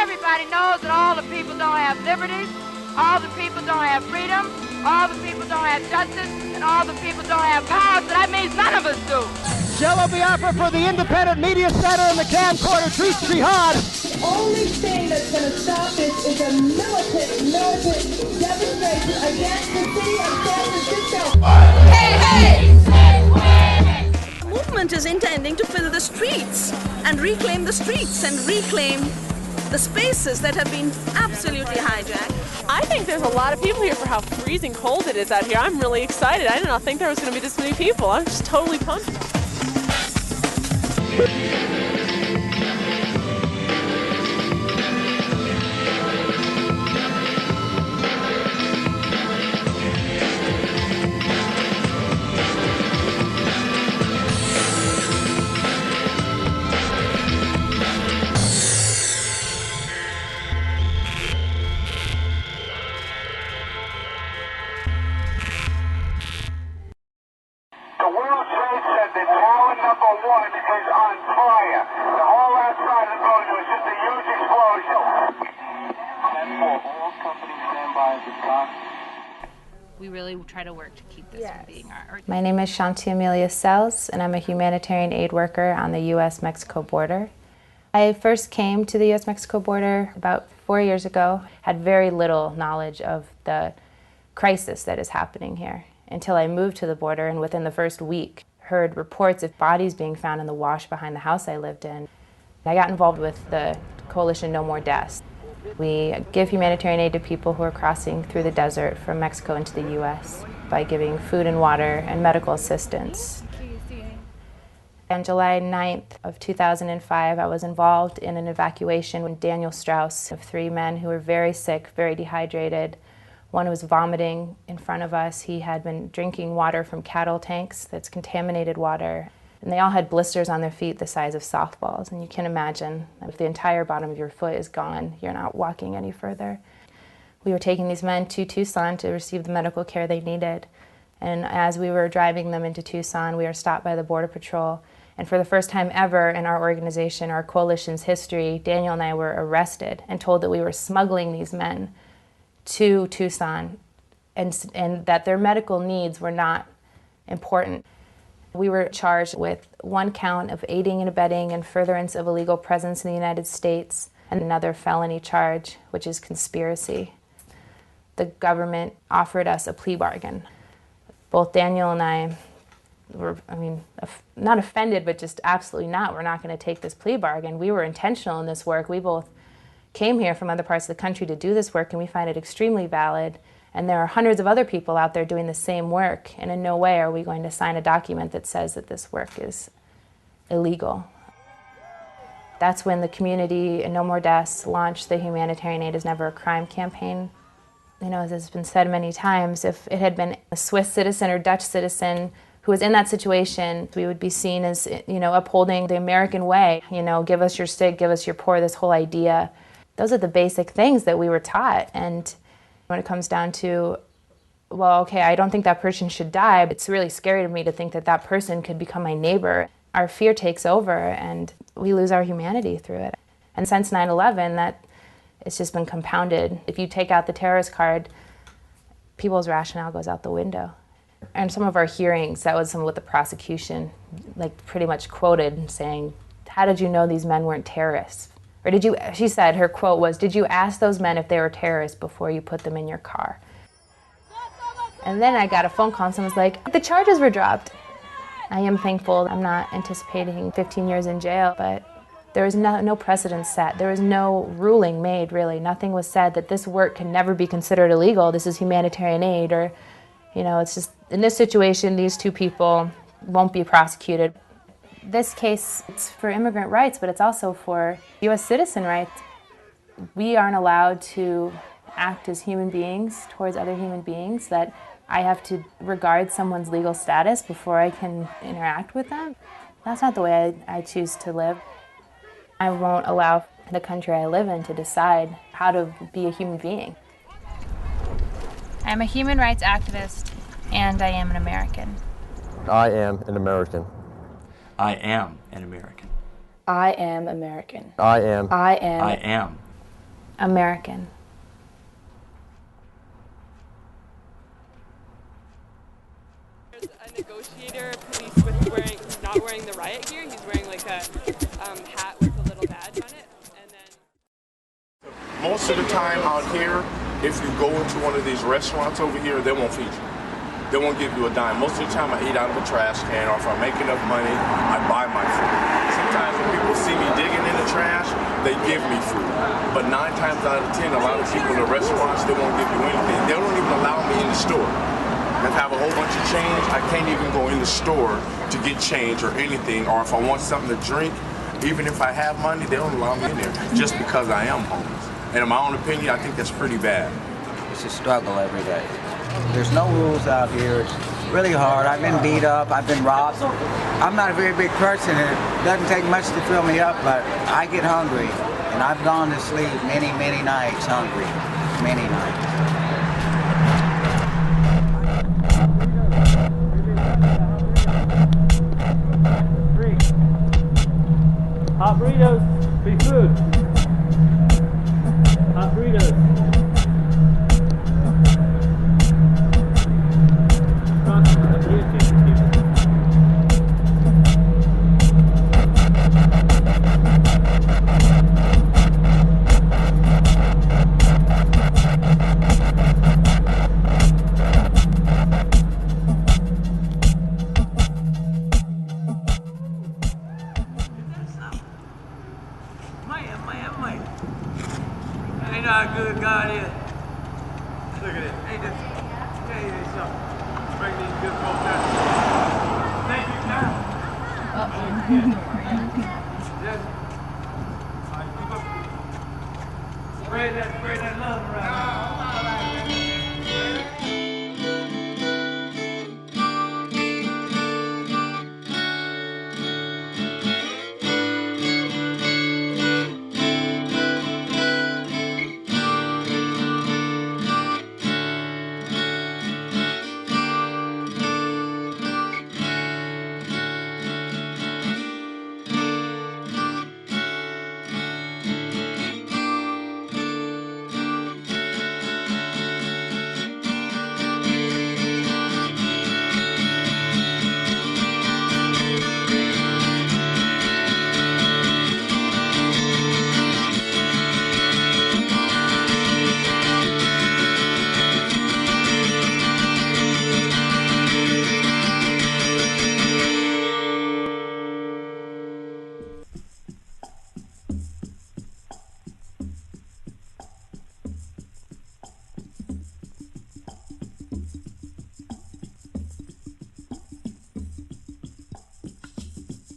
everybody knows that all the people don't have liberties, all the people don't have freedom, all the people don't have justice, and all the people don't have power, so that means none of us do. Jello Biafra for the Independent Media Center and the camcorder, Truth Jihad. The only thing that's going to stop this is a militant demonstration against the city of San Francisco. Hey, hey! The movement is intending to fill the streets and reclaim the streets and reclaim the spaces that have been absolutely hijacked. I think there's a lot of people here for how freezing cold it is out here. I'm really excited. I did not think there was going to be this many people. I'm just totally pumped. We really try to work to keep this from being our... My name is Shanti Sellz, and I'm a humanitarian aid worker on the U.S Mexico border. I first came to the U.S Mexico border about 4 years ago, had very little knowledge of the crisis that is happening here until I moved to the border, and within the first week heard reports of bodies being found in the wash behind the house I lived in. I got involved with the coalition No More Deaths. We give humanitarian aid to people who are crossing through the desert from Mexico into the U.S. by giving food and water and medical assistance. On July 9th of 2005, I was involved in an evacuation with Daniel Strauss of 3 men who were very sick, very dehydrated. One was vomiting in front of us. He had been drinking water from cattle tanks that's contaminated water. And they all had blisters on their feet the size of softballs. And you can imagine if the entire bottom of your foot is gone, you're not walking any further. We were taking these men to Tucson to receive the medical care they needed. And as we were driving them into Tucson, we were stopped by the Border Patrol. And for the first time ever in our organization, our coalition's history, Daniel and I were arrested and told that we were smuggling these men to Tucson and that their medical needs were not important. We were charged with 1 count of aiding and abetting and furtherance of illegal presence in the United States, and another felony charge, which is conspiracy. The government offered us a plea bargain. Both Daniel and I were, not offended, but just absolutely not. We're not going to take this plea bargain. We were intentional in this work. We both came here from other parts of the country to do this work, and we find it extremely valid. And there are hundreds of other people out there doing the same work, and in no way are we going to sign a document that says that this work is illegal. That's when the community and No More Deaths launched the Humanitarian Aid is Never a Crime campaign. You know, as has been said many times, if it had been a Swiss citizen or Dutch citizen who was in that situation, we would be seen as, upholding the American way. Give us your sick, give us your poor, this whole idea. Those are the basic things that we were taught. And when it comes down to, well, okay, I don't think that person should die, but it's really scary to me to think that that person could become my neighbor. Our fear takes over and we lose our humanity through it. And since 9/11, it's just been compounded. If you take out the terrorist card, people's rationale goes out the window. And some of our hearings, that was some of what the prosecution pretty much quoted, saying, how did you know these men weren't terrorists? Or she said, her quote was, did you ask those men if they were terrorists before you put them in your car? And then I got a phone call and someone was like, the charges were dropped. I am thankful. I'm not anticipating 15 years in jail, but there was no precedent set. There was no ruling made, really. Nothing was said that this work can never be considered illegal. This is humanitarian aid, or, it's just, in this situation, these 2 people won't be prosecuted. This case, it's for immigrant rights, but it's also for U.S. citizen rights. We aren't allowed to act as human beings towards other human beings, that I have to regard someone's legal status before I can interact with them. That's not the way I choose to live. I won't allow the country I live in to decide how to be a human being. I'm a human rights activist, and I am an American. I am an American. I am an American. I am American. I am. I am. I am American. There's a negotiator, police who's not wearing the riot gear. He's wearing like a hat with a little badge on it. And then most of the time out here, if you go into one of these restaurants over here, they won't feed you. They won't give you a dime. Most of the time I eat out of a trash can, or if I make enough money, I buy my food. Sometimes when people see me digging in the trash, they give me food. But 9 times out of 10, a lot of people in the restaurants, they won't give you anything. They don't even allow me in the store. If I have a whole bunch of change, I can't even go in the store to get change or anything, or if I want something to drink, even if I have money, they don't allow me in there just because I am homeless. And in my own opinion, I think that's pretty bad. It's a struggle every day. There's no rules out here. It's really hard. I've been beat up. I've been robbed. I'm not a very big person, and it doesn't take much to fill me up, but I get hungry. And I've gone to sleep many, many nights hungry. Many nights. Hot burritos, free food. Hot burritos. Ain't not a good God is. Look at it. Ain't this? Tell you something. Bring these good folks out. Thank you, Tom. Yes. All right, keep up. Spread that love around.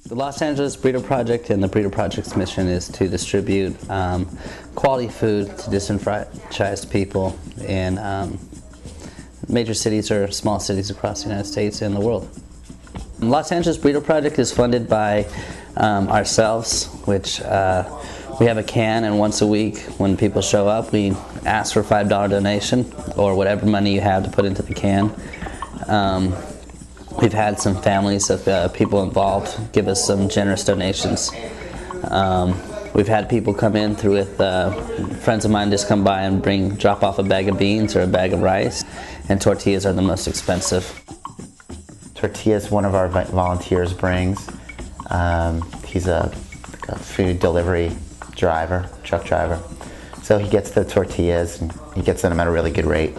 The Los Angeles Burrito Project and the Burrito Project's mission is to distribute quality food to disenfranchised people in major cities or small cities across the United States and the world. The Los Angeles Burrito Project is funded by ourselves, which we have a can, and once a week when people show up we ask for a $5 donation or whatever money you have to put into the can. We've had some families of people involved give us some generous donations. We've had people come in through with friends of mine just come by and drop off a bag of beans or a bag of rice, and tortillas are the most expensive. Tortillas one of our volunteers brings. He's a food delivery driver, truck driver. So he gets the tortillas and he gets them at a really good rate.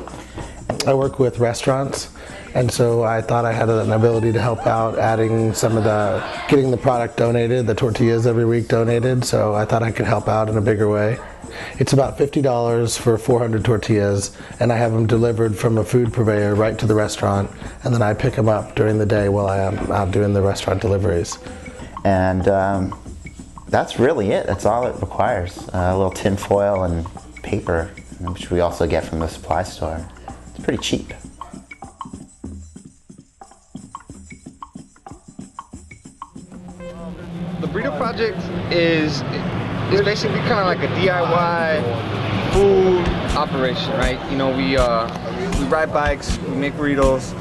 I work with restaurants, and so I thought I had an ability to help out getting the product donated, the tortillas every week donated, so I thought I could help out in a bigger way. It's about $50 for 400 tortillas, and I have them delivered from a food purveyor right to the restaurant, and then I pick them up during the day while I am out doing the restaurant deliveries. And that's really it. That's all it requires. A little tin foil and paper, which we also get from the supply store. It's pretty cheap. The Burrito Project is basically kind of like a DIY food operation, right? You know, we ride bikes, we make burritos,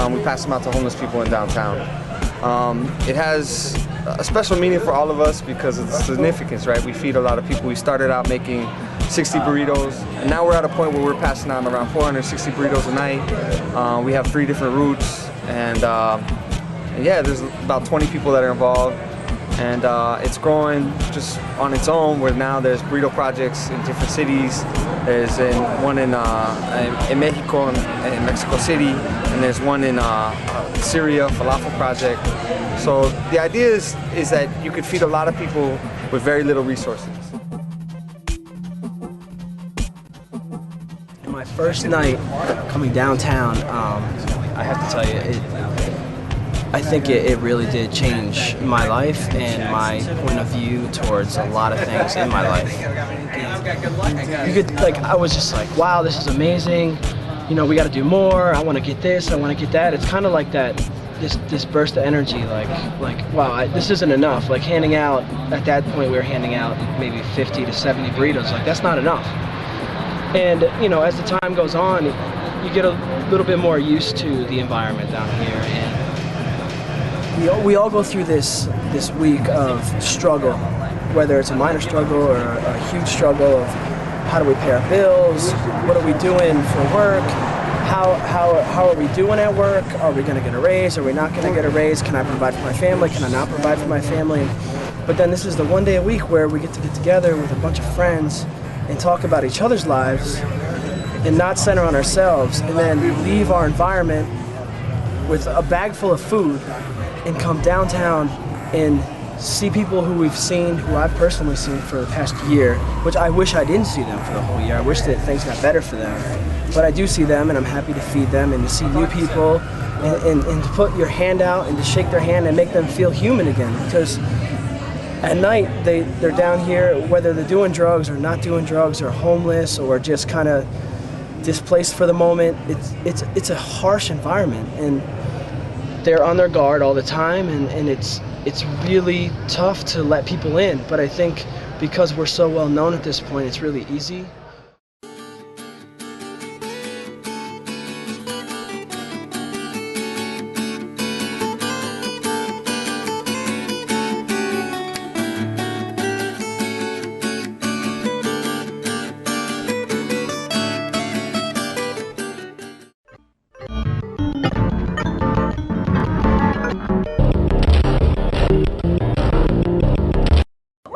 we pass them out to homeless people in downtown. It has a special meaning for all of us because of the significance, right? We feed a lot of people. We started out making 60 burritos, and now we're at a point where we're passing on around 460 burritos a night. We have 3 different routes, and yeah, there's about 20 people that are involved, and it's growing just on its own, where now there's burrito projects in different cities. There's one in Mexico, in Mexico City, and there's one in Syria, Falafel project. So the idea is that you could feed a lot of people with very little resources. My first night coming downtown, I have to tell you, I think it really did change my life and my point of view towards a lot of things in my life. You could, I was just like, wow, this is amazing. You know, we got to do more. I want to get this. I want to get that. It's kind of like that, this burst of energy. Like, wow, this isn't enough. Like handing out, at that point we were handing out maybe 50 to 70 burritos. Like that's not enough. And you know, as the time goes on, you get a little bit more used to the environment down here, and we all go through this week of struggle, whether it's a minor struggle or a huge struggle of how do we pay our bills, what are we doing for work, how are we doing at work, are we going to get a raise, are we not going to get a raise, can I provide for my family, can I not provide for my family. But then this is the one day a week where we get to get together with a bunch of friends and talk about each other's lives and not center on ourselves, and then leave our environment with a bag full of food and come downtown and see people who we've seen, who I've personally seen for the past year, which I wish I didn't see them for the whole year. I wish that things got better for them. But I do see them, and I'm happy to feed them and to see new people and to put your hand out and to shake their hand and make them feel human again. Because at night, they're down here, whether they're doing drugs or not doing drugs or homeless or just kind of displaced for the moment. It's a harsh environment, and they're on their guard all the time, and it's really tough to let people in. But I think because we're so well known at this point, it's really easy.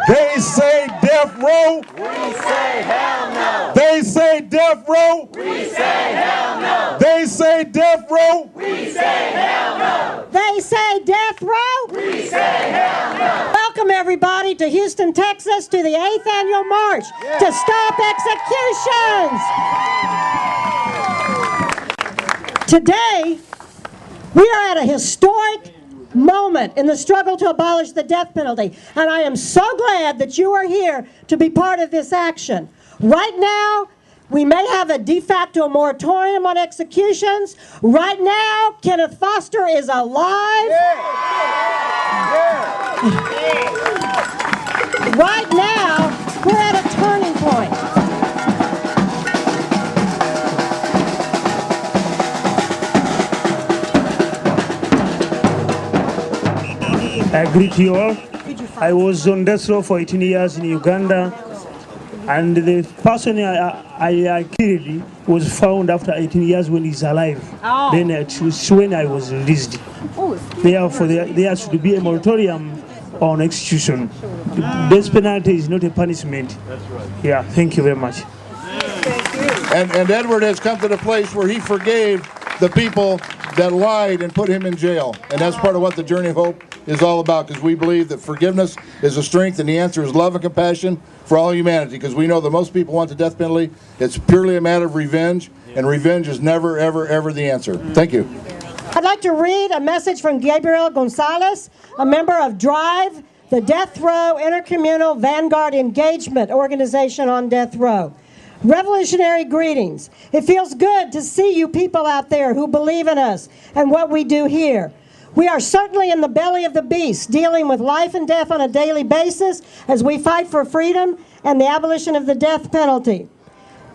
They say death row. We say hell no. They say death row. We say hell no. They say death row. We say hell no. They say death row. We say hell no. Welcome everybody to Houston, Texas, to the 8th annual march to stop executions. Today, we are at a historic moment in the struggle to abolish the death penalty, and I am so glad that you are here to be part of this action. Right now, we may have a de facto moratorium on executions. Right now, Kenneth Foster is alive. Right now, we're at a turning point. I greet you all. I was on death row for 18 years in Uganda, and the person I killed was found after 18 years when he's alive. Oh. Then it was when I was released. Therefore, there should be a moratorium on execution. Death penalty is not a punishment. That's right. Yeah, thank you very much. And Edward has come to the place where he forgave the people that lied and put him in jail. And that's part of what the Journey of Hope is all about, because we believe that forgiveness is a strength, and the answer is love and compassion for all humanity, because we know that most people want the death penalty. It's purely a matter of revenge, and revenge is never, ever, ever the answer. Thank you. I'd like to read a message from Gabriel Gonzalez, a member of DRIVE, the Death Row Intercommunal Vanguard Engagement Organization on Death Row. Revolutionary greetings. It feels good to see you people out there who believe in us and what we do here. We are certainly in the belly of the beast, dealing with life and death on a daily basis as we fight for freedom and the abolition of the death penalty.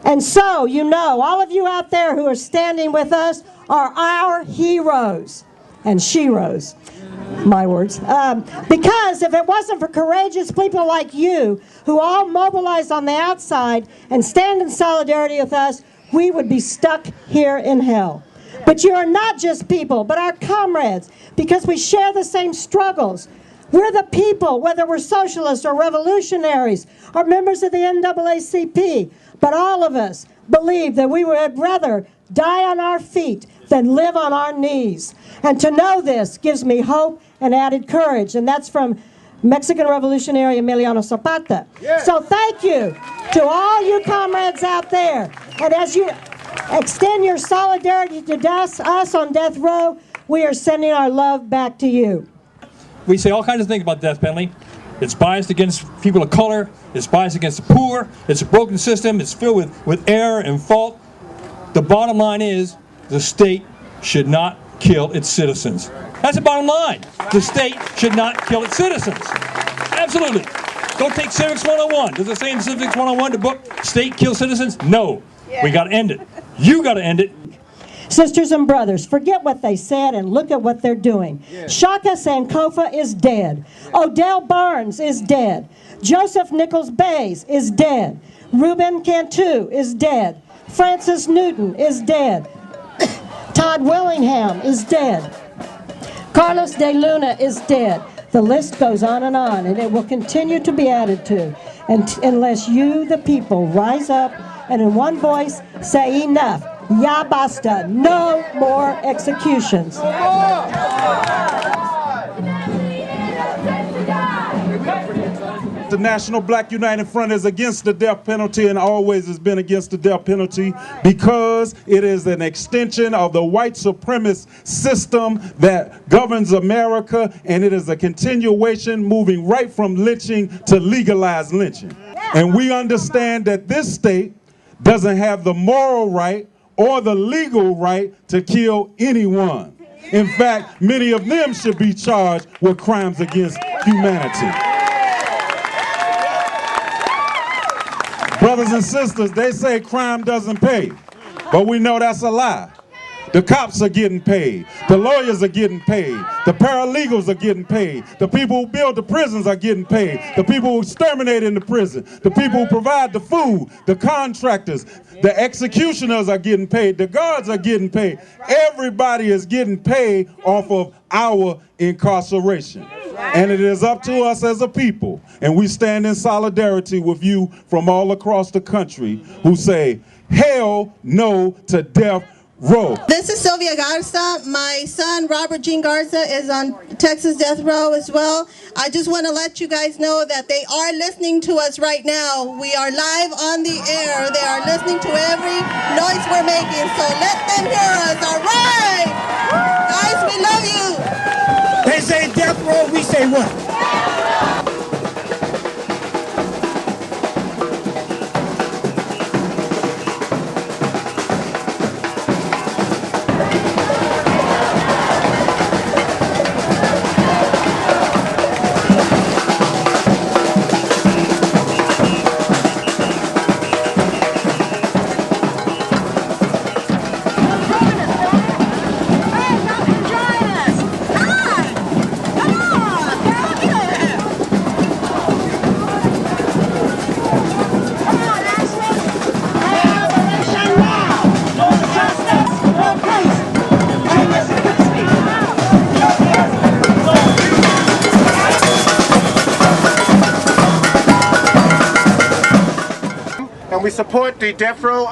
And so, you know, all of you out there who are standing with us are our heroes. And she rose. My words. Because if it wasn't for courageous people like you, who all mobilize on the outside and stand in solidarity with us, we would be stuck here in hell. But you are not just people, but our comrades, because we share the same struggles. We're the people, whether we're socialists or revolutionaries or members of the NAACP, but all of us believe that we would rather die on our feet than live on our knees. And to know this gives me hope and added courage, and that's from Mexican revolutionary Emiliano Zapata. Yes. So thank you to all you comrades out there. And as you extend your solidarity to us on death row, we are sending our love back to you. We say all kinds of things about the death penalty. It's biased against people of color. It's biased against the poor. It's a broken system. It's filled with error and fault. The bottom line is the state should not kill its citizens. That's the bottom line. The state should not kill its citizens. Absolutely. Don't take Civics 101. Does it say in Civics 101 the book, state kill citizens? No. Yeah. We got to end it. You got to end it. Sisters and brothers, forget what they said and look at what they're doing. Yeah. Shaka Sankofa is dead. Yeah. Odell Barnes is dead. Joseph Nichols Bays is dead. Ruben Cantu is dead. Francis Newton is dead. Todd Willingham is dead. Carlos de Luna is dead. The list goes on, and it will continue to be added to, unless you, the people, rise up and in one voice say enough. Ya basta. No more executions. The National Black United Front is against the death penalty and always has been against the death penalty because it is an extension of the white supremacist system that governs America, and it is a continuation moving right from lynching to legalized lynching. And we understand that this state doesn't have the moral right or the legal right to kill anyone. In fact, many of them should be charged with crimes against humanity. Brothers and sisters, they say crime doesn't pay, but we know that's a lie. The cops are getting paid. The lawyers are getting paid. The paralegals are getting paid. The people who build the prisons are getting paid. The people who exterminate in the prison. The people who provide the food. The contractors. The executioners are getting paid. The guards are getting paid. Everybody is getting paid off of our incarceration. And it is up to us as a people, and we stand in solidarity with you from all across the country who say, hell no to death row. This is Sylvia Garza. My son, Robert Jean Garza, is on Texas death row as well. I just want to let you guys know that they are listening to us right now. We are live on the air. They are listening to every noise we're making, so let them hear us, all right? Guys, we love you. They say death row, we say what? We support the death row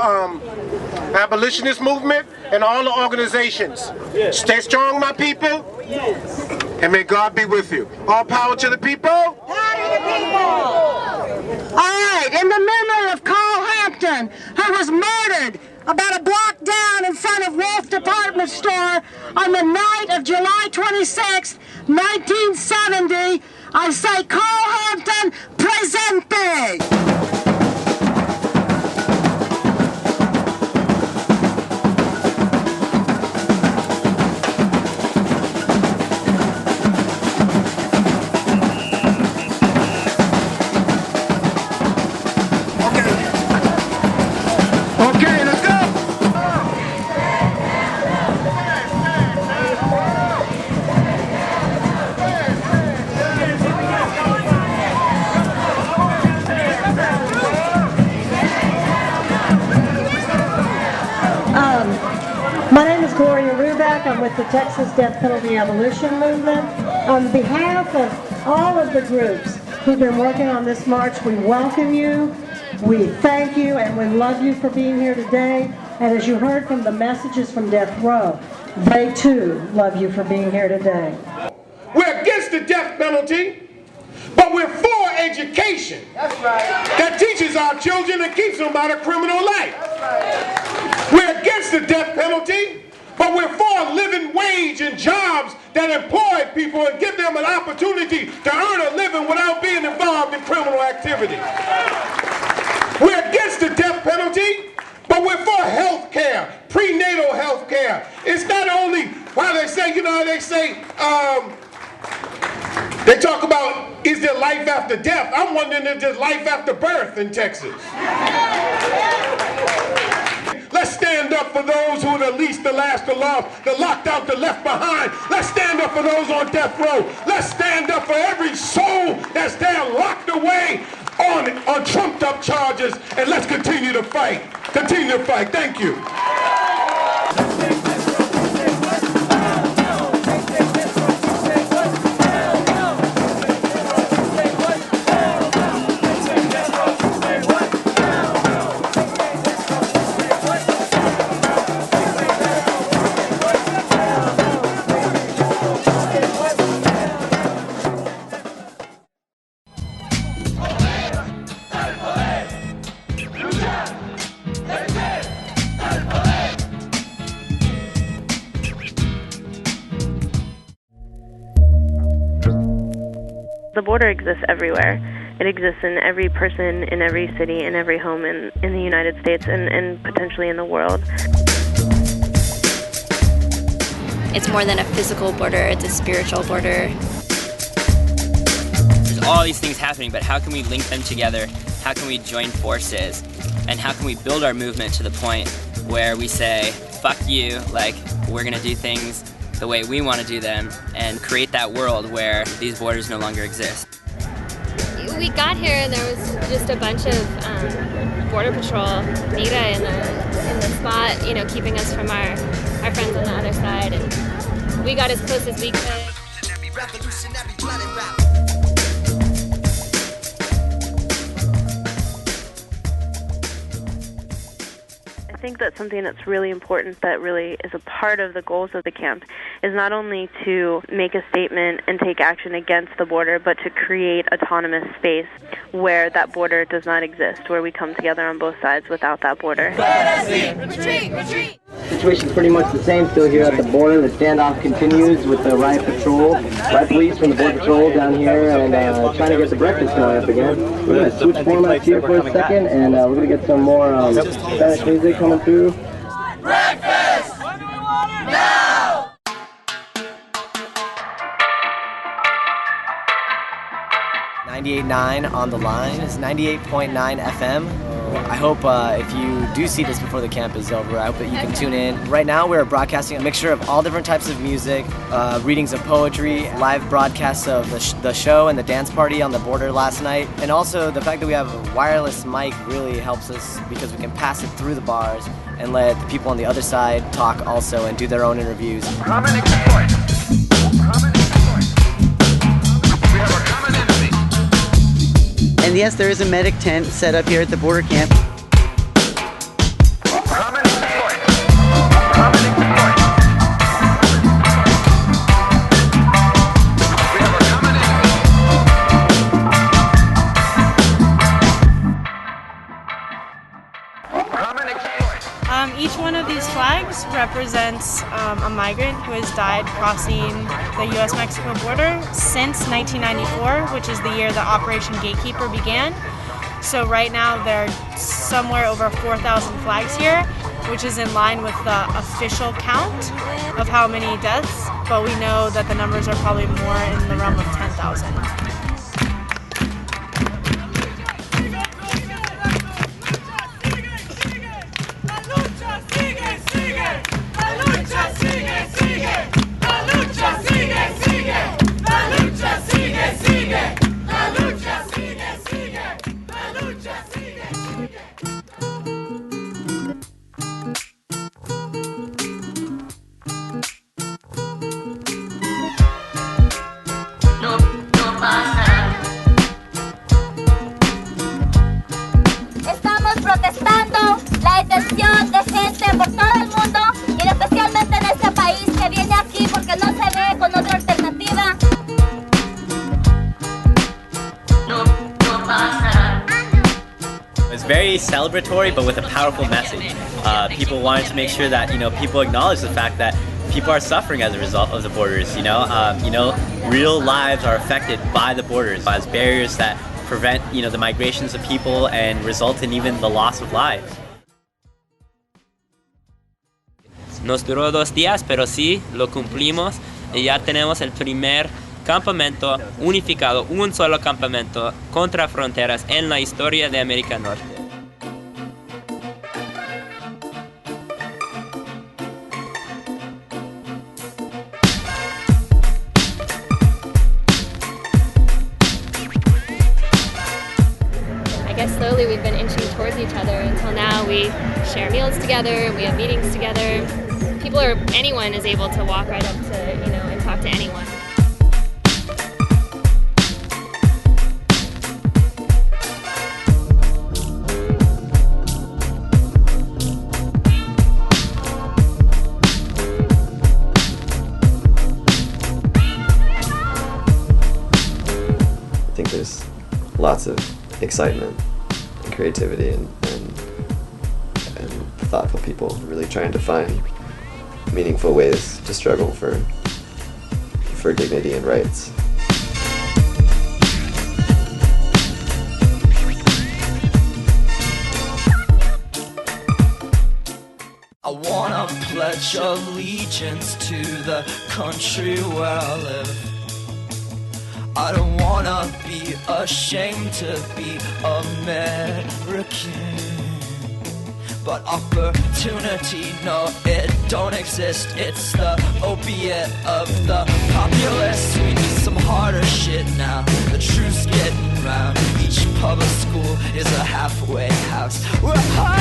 abolitionist movement and all the organizations. Yes. Stay strong, my people. Yes. And may God be with you. All power to the people. Power to the people. All right, in the memory of Carl Hampton, who was murdered about a block down in front of Wolf Department Store on the night of July 26, 1970, I say Carl Hampton presente. Clark. I'm with the Texas Death Penalty Abolition Movement. On behalf of all of the groups who've been working on this march, we welcome you, we thank you, and we love you for being here today. And as you heard from the messages from Death Row, they too love you for being here today. We're against the death penalty, but we're for education. That's right. That teaches our children and keeps them out of criminal life. That's right. We're against the death penalty, but we're for a living wage and jobs that employ people and give them an opportunity to earn a living without being involved in criminal activity. We're against the death penalty, but we're for health care, prenatal health care. It's not only, why they say, you know, they talk about, is there life after death? I'm wondering if there's life after birth in Texas. Let's stand up for those who are the least, the last, the lost, the locked out, the left behind. Let's stand up for those on death row. Let's stand up for every soul that's there locked away on trumped up charges, and let's continue to fight. Continue to fight. Thank you. The border exists everywhere. It exists in every person, in every city, in every home in the United States and potentially in the world. It's more than a physical border, it's a spiritual border. There's all these things happening, but how can we link them together? How can we join forces? And how can we build our movement to the point where we say, fuck you, like, we're gonna do things the way we want to do them and create that world where these borders no longer exist. We got here and there was just a bunch of Border Patrol NITA in the spot, you know, keeping us from our friends on the other side, and we got as close as we could. I think that something that's really important that really is a part of the goals of the camp is not only to make a statement and take action against the border, but to create autonomous space where that border does not exist, where we come together on both sides without that border. Retreat! Retreat! The situation's pretty much the same still here at the border. The standoff continues with the riot police from the Border Patrol down here and trying to get the breakfast going up again. We're going to switch formats here for a second and we're going to get some more Spanish music coming through. Breakfast! Now! .9 on the line is 98.9 FM. I hope if you do see this before the camp is over, I hope that you can tune in. Right now we're broadcasting a mixture of all different types of music, readings of poetry, live broadcasts of the show and the dance party on the border last night, and also the fact that we have a wireless mic really helps us because we can pass it through the bars and let the people on the other side talk also and do their own interviews. Common exploit. Common exploit. We have a common enemy. And yes, there is a medic tent set up here at the border camp. Common exploit. Common exploit. We have a common enemy. Common exploit. Each one of these flags represents a migrant who has died crossing the U.S. Mexico border since 1994, which is the year that Operation Gatekeeper began. So right now there are somewhere over 4,000 flags here, which is in line with the official count of how many deaths, but we know that the numbers are probably more in the realm of 10,000. lucha por todo el mundo y especialmente en este país que viene aquí porque no se ve con otra alternativa. It's very celebratory, but with a powerful message. People wanted to make sure that people acknowledge the fact that people are suffering as a result of the borders. Real lives are affected by the borders, by barriers that prevent the migrations of people and result in even the loss of lives. Nos duró 2 días, pero sí lo cumplimos y ya tenemos el primer campamento unificado, un solo campamento contra fronteras en la historia de América Norte. I guess slowly we've been inching towards each other until now we share meals together, we have meetings together. Anyone is able to walk right up to, and talk to anyone. I think there's lots of excitement and creativity and thoughtful people really trying to find meaningful ways to struggle for dignity and rights. I wanna pledge allegiance to the country where I live. I don't wanna be ashamed to be American. But opportunity, no, it don't exist. It's the opiate of the populace. We need some harder shit now. The truth's getting round. Each public school is a halfway house. We're high.